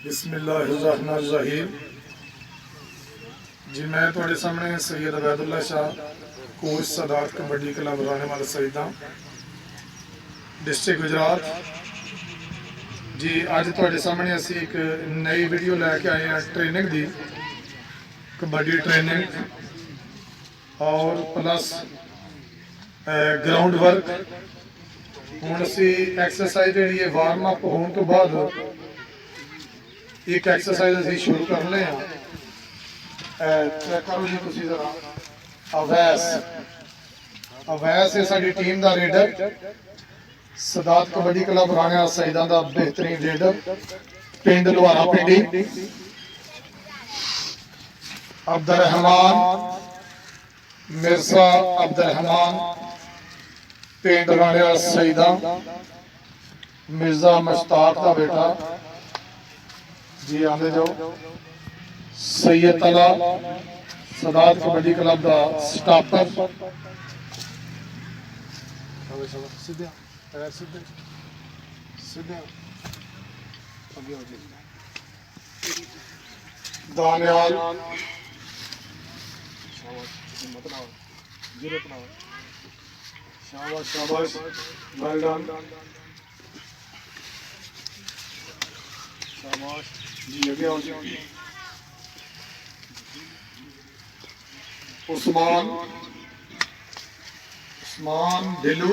बिस्मिल्लाहिर्रहमानिर्रहीम जी। मैं थोड़े सामने सैयद अबैदुल्ला शाह कोच सदात कबड्डी क्लब रहने वाला सईदा डिस्ट्रिक्ट गुजरात जी। अज थोड़े सामने असी एक नई वीडियो लैके आए हैं ट्रेनिंग की, कबड्डी ट्रेनिंग और प्लस ग्राउंड वर्क। हुण असी एक्सरसाइज जी वार्म अप होने तो बाद एक एक्सरसाइज असी शुरू कर रहे हैं। करो जी तुसीं जरा। अवैस अवैस है साडी टीम का रेडर, सदात कबड्डी क्लब राणा सईदा का बेहतरीन रेडर, पिंड लुहारा पिंडी। अब्दुलरहमान मिर्जा अब्दुलरहमान पिंड राणा सईदा, मिर्जा मुश्ताक का बेटा जी। आते जाओ। सैयद तला सदात कबड्डी क्लब का स्टापर। दानियाल शाबाश शाबाश, वेल डन, शाबाश जी। आगे आओ जी। उस्मान उस्मान ढिल्लू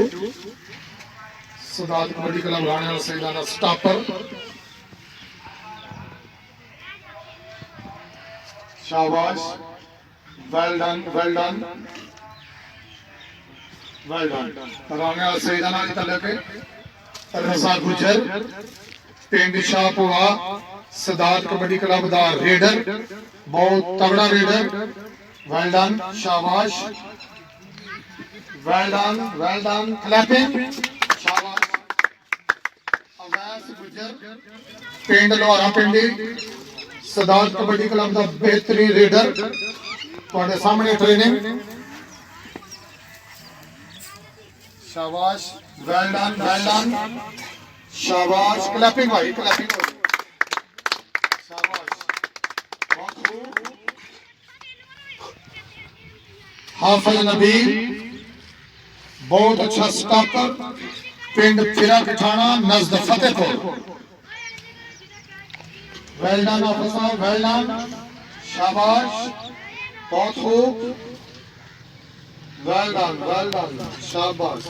सदात कबड्डी क्लब राणा सईदा का स्टापर। शाबाश, well done well done well done. Rana Saeeda नाल तलक रजा गुजर पिंड शाहपुरा सदात कबड्डी क्लब का रेडर, बहुत तगड़ा रेडर। वेल डन, शाबाश, वेल डन, क्लैपिंग, शाबाश। अवैस गुजर पिंड लोहारा पिंडी सदात कबड्डी क्लब का बेहतरीन रेडर, तुहाडे सामने ट्रेनिंग। शाबाश, वेल डन, शाबाश, क्लैपिंग भाई, क्लैपिंग शाबाश, बहुत खूब। हाफिज नबील बहुत अच्छा स्टापर, पिंड फिरा पिठाना नजद Fatehpur. Well done officer, well done, शाबाश, बहुत खूब, वेल डन, शाबाश।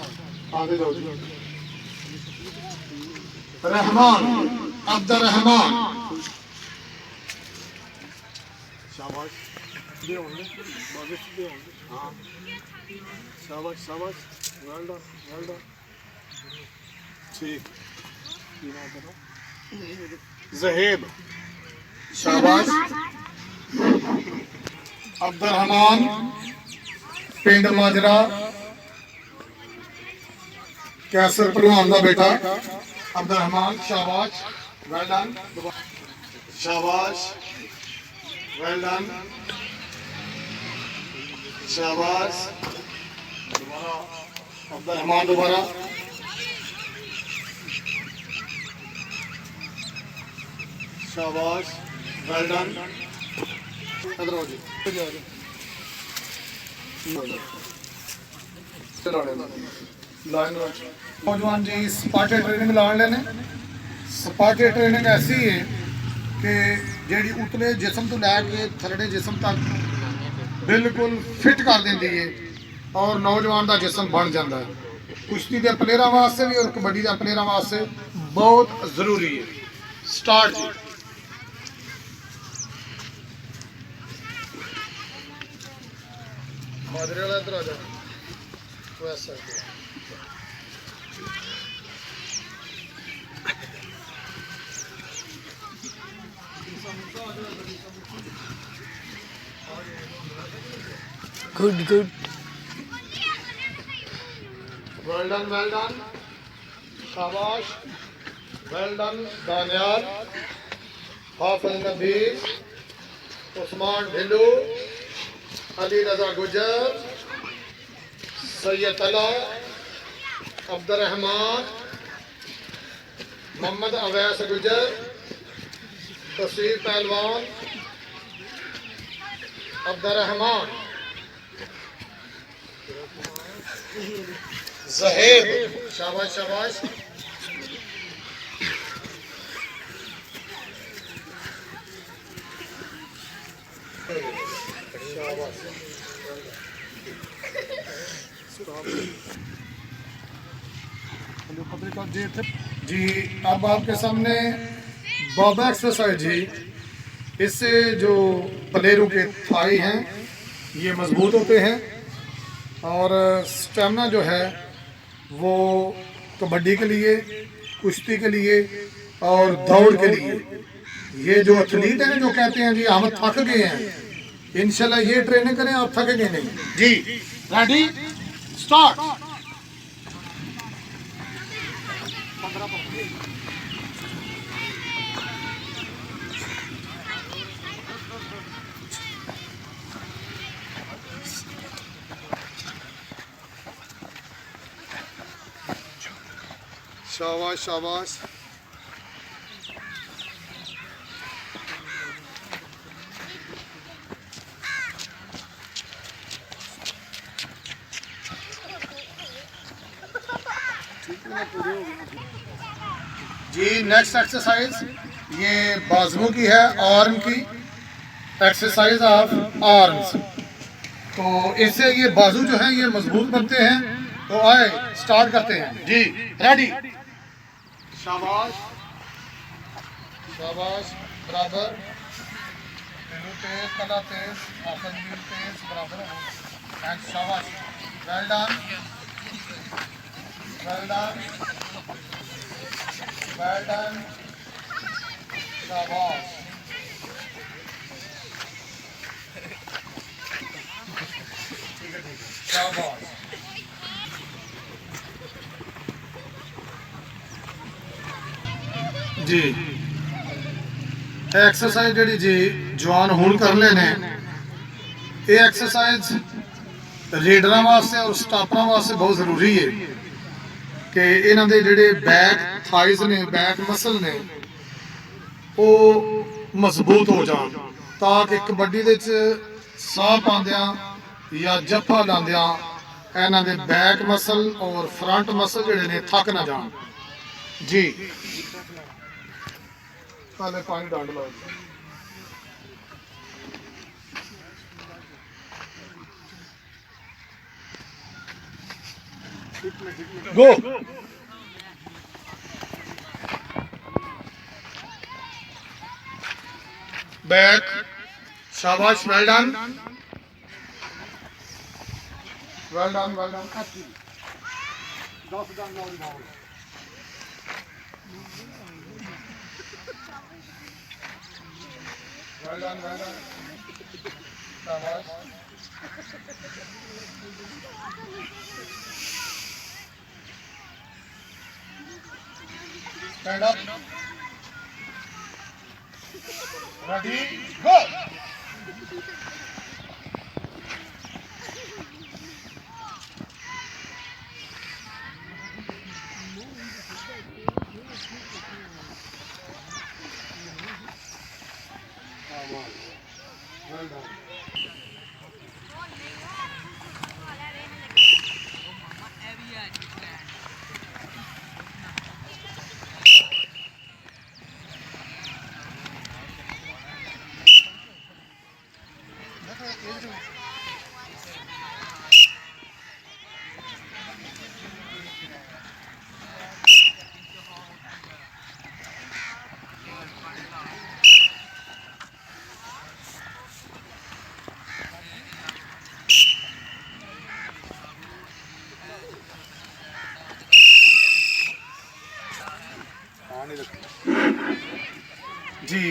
आगे जाओ जी। रहमान अब्दुलरहमान, शाबाश, शाबाश शाबाश, वेल डन ठीक। जहेब, शाबाश। अब्दुलरहमान पिंड माजरा कैसर पहलवान का बेटा अब्दुलरहमान, शाबाश, वेल डन, शाबाश, वेल डन, शाबाश। अब्दुलरहमान दोबारा, शाबाश, वेल डन। इधर आओ जी। नौजवान जी स्पाटे ट्रेनिंग लाने लेने। स्पाटे ट्रेनिंग ऐसी है कि जी उतले जिसम तो लैके थल्ले जिसम तक बिल्कुल फिट कर देती है और नौजवान का जिसम बन जाता है। कुश्ती के प्लेयरों वास्ते भी और कबड्डी के प्लेयरों वास्ते बहुत जरूरी है। स्टार्ट जी। माजरे वाला इधर आ जा। वैसा गुड गुड, वेल डन, शाबाश, वेल डन। दानियाल, हाफिज नबील, उस्मान ढिल्लू, अली रजा गुजर, सैयद तला, अब्दुलरहमान, मोहम्मद अवैस गुजर, तस्वीर पहलवान अब्दुर्रहमान जहेब, शाबाश शाबाश। जी अब आपके सामने बाबा एक्सरसाइज जी। इससे जो प्लेयरों के थाई हैं ये मजबूत होते हैं और स्टेमिना जो है वो कबड्डी के लिए, कुश्ती के लिए और दौड़ के लिए। ये जो एथलीट हैं जो कहते हैं जी हम थक गए हैं, इंशाल्लाह ये ट्रेनिंग करें आप थकेंगे नहीं। जी रेडी स्टार्ट। शाबाश शाबाश। जी नेक्स्ट एक्सरसाइज ये बाजुओं की है, आर्म की एक्सरसाइज ऑफ आर्म्स। तो इससे ये बाजू जो है ये मजबूत बनते हैं। तो आए स्टार्ट करते हैं जी। रेडी शाबाश शाबाश। बराबर तेज, कला तेज, आसन भी तेज, बराबर एंड शाबाश। Well done well done well done. शाबाश ठीक है शाबाश। जी एक्सरसाइज जी जी जवान हुण कर लेने, ये एक्सरसाइज रेडर वास्ते और स्टापर वास्ते बहुत जरूरी है कि इन्हों के जोड़े बैक थाइज ने, बैक मसल ने वो मजबूत हो जान, ताकि कबड्डी दे साह पांदिया या जफा लांदिया इन्हों के बैक मसल और फ्रंट मसल जोड़े ने थक ना जान। जी पहले पानी डांड लो। गो बैक शाबाश। Well done well done well done. 10 done लो। वेल डन वेल डन शाबाश। Stand up ready go. Well done. जी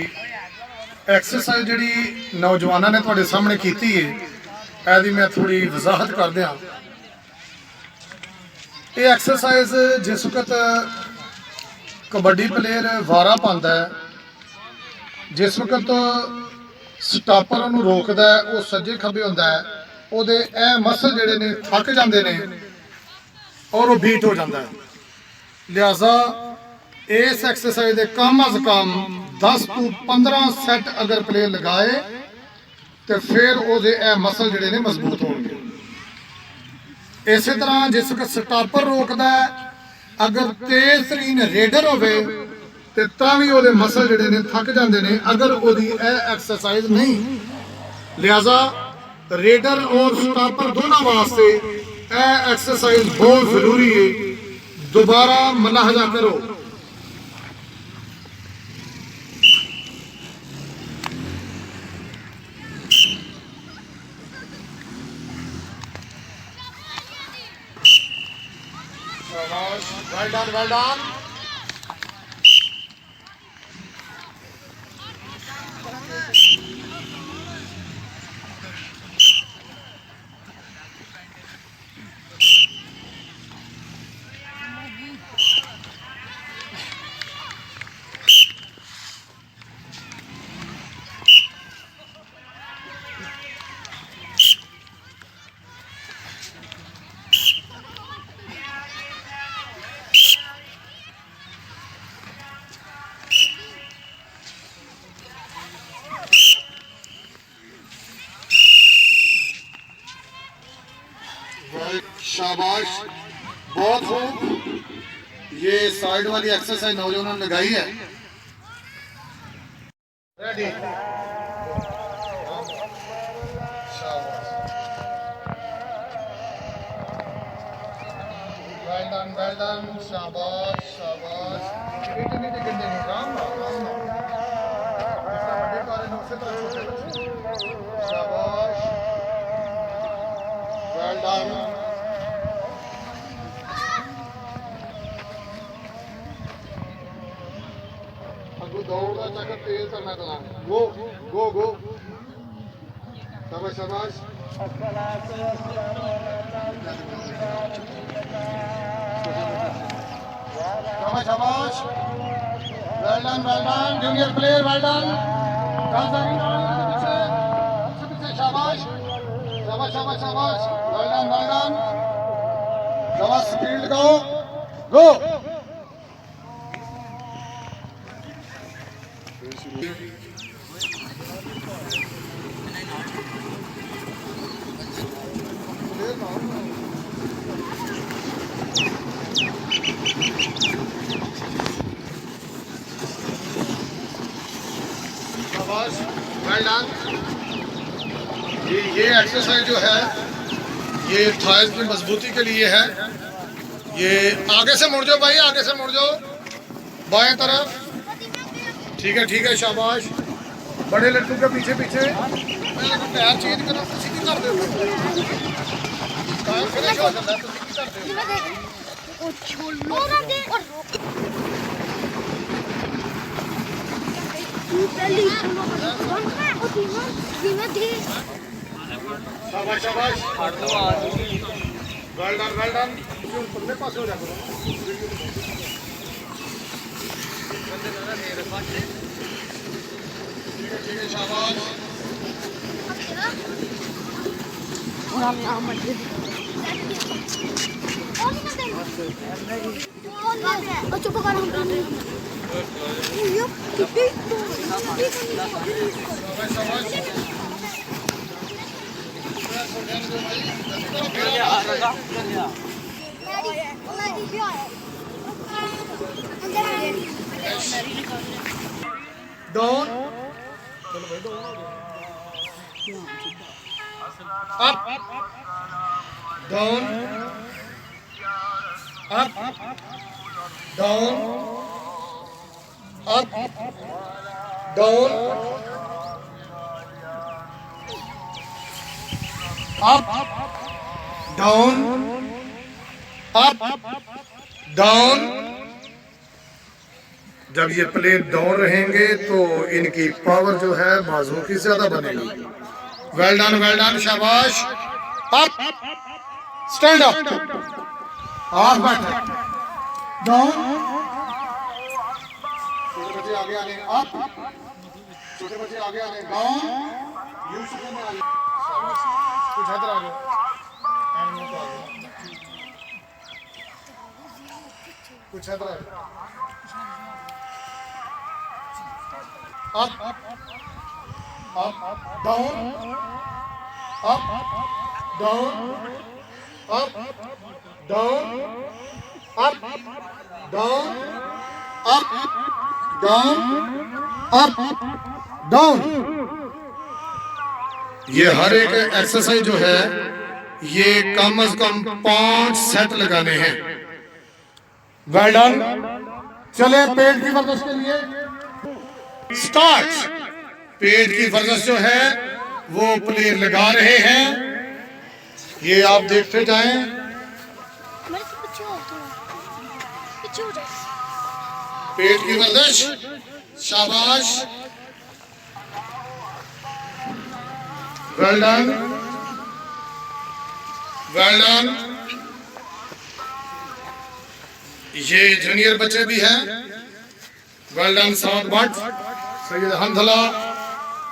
एक्सरसाइज जी नौजवानों ने तुहाडे सामने की है, यदि मैं थोड़ी वजाहत कर दिया। ये एक्सरसाइज जिस वक्त कबड्डी प्लेयर वारा पाता है, जिस वक्त स्टापर उन्होंने रोकता है, वो सज्जे खब्बे होंदा है, ਉਹਦੇ ਇਹ मसल ਜਿਹੜੇ ਨੇ थक ਜਾਂਦੇ ਨੇ और वो बीट हो जाता है। लिहाजा इस एक्सरसाइज के कम अज कम 10 ਤੋਂ 15 ਸੈੱਟ ਅਗਰ ਪਲੇਅਰ ਲਗਾਏ ਤੇ ਫਿਰ ਉਹਦੇ ਇਹ ਮਸਲ ਜਿਹੜੇ ਨੇ ਮਜ਼ਬੂਤ ਹੋਣਗੇ। ਇਸੇ ਤਰ੍ਹਾਂ ਜਿਸ ਵਕਤ ਸਟਾਪਰ ਰੋਕਦਾ ਅਗਰ ਤੇਜ਼ ਤਰੀਨ ਰੇਡਰ ਹੋਵੇ ਤੇ ਤਾਂ ਵੀ ਉਹਦੇ ਮਸਲ ਜਿਹੜੇ ਨੇ ਥੱਕ ਜਾਂਦੇ ਨੇ ਅਗਰ ਉਹਦੀ ਇਹ ਐਕਸਰਸਾਈਜ਼ ਨਹੀਂ। ਲਿਹਾਜ਼ਾ ਰੇਡਰ ਔਰ ਸਟਾਪਰ ਦੋਨਾਂ ਵਾਸਤੇ ਇਹ ਐਕਸਰਸਾਈਜ਼ ਬਹੁਤ ਜ਼ਰੂਰੀ ਹੈ। दोबारा मुलाहजा करो। well done। शाबाश, बहुत खूब। ये साइड वाली एक्सरसाइज नौजवानों ने लगाई है। रेडी, शाबाश, वेल डन, शाबाश शाबाश। इतनी टिकट देनी, राम राम जैसा बड़े पारे ने उसी तरह छोटे बच्चे। शाबाश, वेल डन। दौड़ का चक्कर तेज करना चला। गो गो गो, शाबाश शाबाश। शाबाश, well done junior player, well done. शाबाश शाबाश शाबाश शाबाश, वेल डन। शाबाश, स्पीड गो गो। शाबाश, वेल डन। ये एक्सरसाइज जो है ये थाइस की मजबूती के लिए है। ये आगे से मुड़ जाओ भाई, आगे से मुड़ जाओ बाएं तरफ। ठीक है शाबाश। बड़े लड़कों के पीछे पीछे पैर चेंज करो। तुसी की कर दे टाइम फिनिश हो जाता है। तुसी की कर दे ओ छोलो दे और तू पहली छोलो धीमा दे। शाबाश शाबाश, फाड़ दो आज। Well done. तुम पल्ले पास हो जा करो। ठीक है शाबाश। चुप कर। Down, up down, up down, up down, up down, up down. जब ये प्लेयर दौड़ रहेंगे तो इनकी पावर जो है बाजुओं की ज्यादा बनेगी। वेल डन शाबाश। अप, स्टैंड अप, हाथ बैठ, डाउन। छोटे बच्चे आगे आने, अप, छोटे बच्चे आगे आने, डाउन। यूसुफ में आगे, कुछ इधर आ जाओ, कुछ इधर आ जाओ। up, up, down, up, down, up, down, up, down, up, down, up, down। ये हर एक एक्सरसाइज जो है ये कम से कम 5 सेट लगाने हैं। Well done. चले पेट की वर्जिश के लिए स्टार्ट। पेट की वर्जिश जो है वो प्लेयर लगा रहे हैं, ये आप देखते जाएं। पेट की वर्जिश, शाबाश, वेल डन, वेल डन। ये जूनियर बच्चे भी हैं, वेल डन। साउंड भट्ट, सैयद हंधला,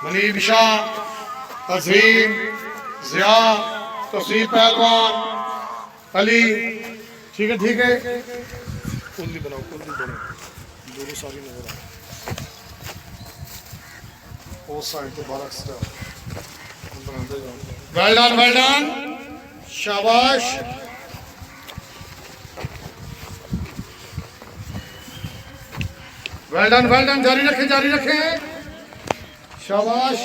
मनीब शाह, तस्वीर, जिया, तस्वीर पहलवान, अली। ठीक है ठीक है, कुल्ली बनाओ, कुल्ली बनाओ, दोनों सारी नजर आए। वो साइड तो बारह एक्स्ट्रा बनाते जाओ। वेल डन, वेल डन, शाबाश। वेल डन, वेल डन, जारी रखें, जारी रखें, शाबाश,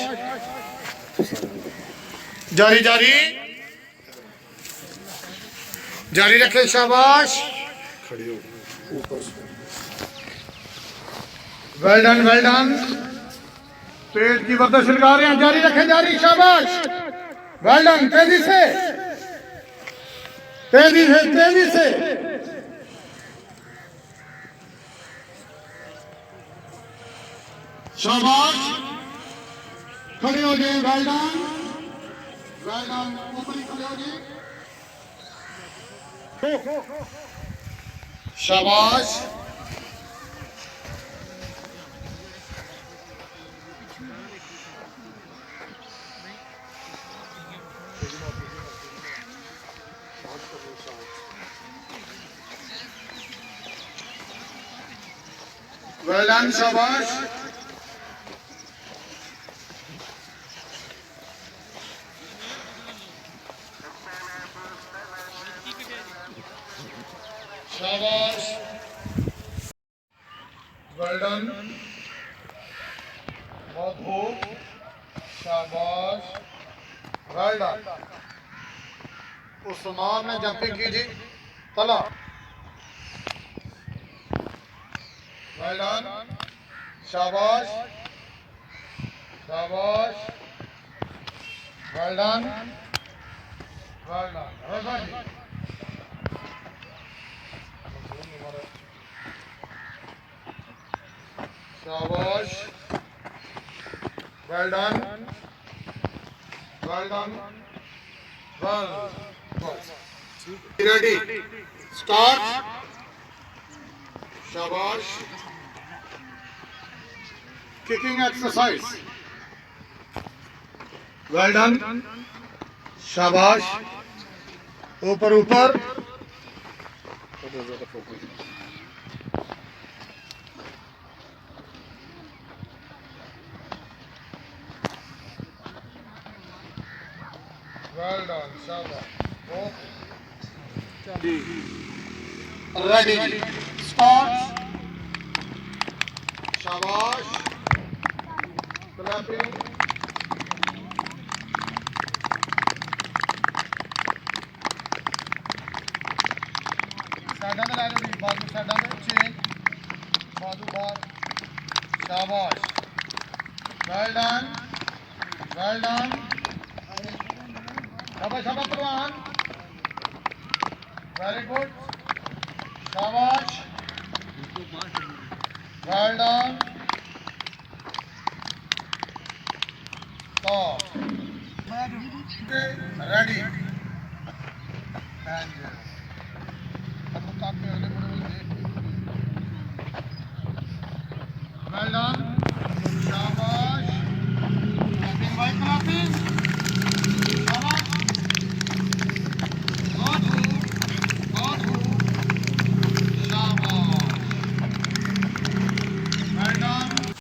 जारी जारी जारी रखें, शाबाश। खड़ी हो ऊपर। Well done, well done. पेट की वर्जिश लगा रहे हैं, जारी रखें, जारी, शाबाश, वेल डन। तेजी से, तेजी से, तेजी से, शाबाश। खड़े हो जाए, वेल डन, वेल डन। ऊपर ही खड़े हो जाए, शाबाश। वेल डन, शाबाश, शाबाश, वेल डन, बहुत खूब, शाबाश, वेल डन। उस्मान ने जंपिंग की जी, तला, वेल डन, शाबाश, शाबाश, वेल डन, वेल डन। रजा जी, शाबाश, well done, well done, well. Ready, start, शाबाश। किकिंग एक्सरसाइज, वेल डन, शाबाश, ऊपर ऊपर, वेल डन, शाबाश। रेडी, स्टार्ट, शाबाश, क्लैपिंग, साइडा में ला लो, बाजू साइडा में चेंज, बाजू बार, शाबाश, वेल डन, वेल डन, शाबाश, शाबाश पहलवान, वेरी गुड, शाबाश, well done. Ready, well done, शाबाश, क्लैपिंग भाई, क्लैपिंग।